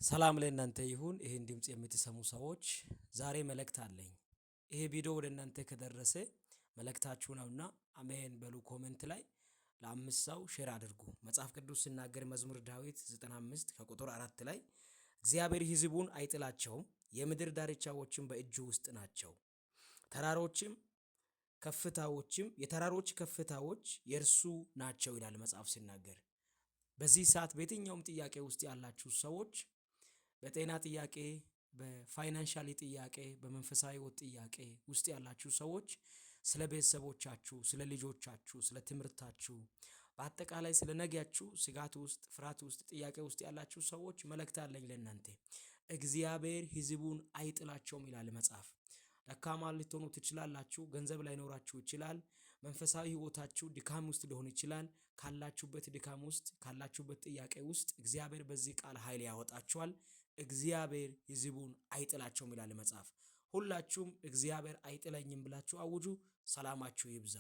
ሰላም ለእናንተ ይሁን። ይሄን ድምጽ የምትሰሙ ሰዎች ዛሬ መልእክት አለኝ። ይሄ ቪዲዮ ወደ እናንተ ከደረሰ መልእክታችሁ ነውና አሜን በሉ። ኮሜንት ላይ ለአምስት ሰው ሼር አድርጉ። መጽሐፍ ቅዱስ ሲናገር መዝሙር ዳዊት 95 ከቁጥር 4 ላይ እግዚአብሔር ሕዝቡን አይጥላቸውም፣ የምድር ዳርቻዎችም በእጁ ውስጥ ናቸው፣ ተራሮችም የተራሮች ከፍታዎች የእርሱ ናቸው ይላል መጽሐፍ ሲናገር። በዚህ ሰዓት በየትኛውም ጥያቄ ውስጥ ያላችሁ ሰዎች በጤና ጥያቄ፣ በፋይናንሻሊ ጥያቄ፣ በመንፈሳዊ ሕይወት ጥያቄ ውስጥ ያላችሁ ሰዎች ስለ ቤተሰቦቻችሁ፣ ስለ ልጆቻችሁ፣ ስለ ትምህርታችሁ፣ በአጠቃላይ ስለ ነገያችሁ ስጋት ውስጥ፣ ፍርሃት ውስጥ፣ ጥያቄ ውስጥ ያላችሁ ሰዎች መልእክት አለኝ ለእናንተ። እግዚአብሔር ሕዝቡን አይጥላቸውም ይላል መጽሐፍ። ደካማ ልትሆኑ ትችላላችሁ። ገንዘብ ላይኖራችሁ ይችላል። መንፈሳዊ ሕይወታችሁ ድካም ውስጥ ሊሆን ይችላል። ካላችሁበት ድካም ውስጥ፣ ካላችሁበት ጥያቄ ውስጥ እግዚአብሔር በዚህ ቃል ኃይል ያወጣችኋል። እግዚአብሔር ሕዝቡን አይጥላቸውም ይላል መጽሐፍ። ሁላችሁም እግዚአብሔር አይጥለኝም ብላችሁ አውጁ። ሰላማችሁ ይብዛ።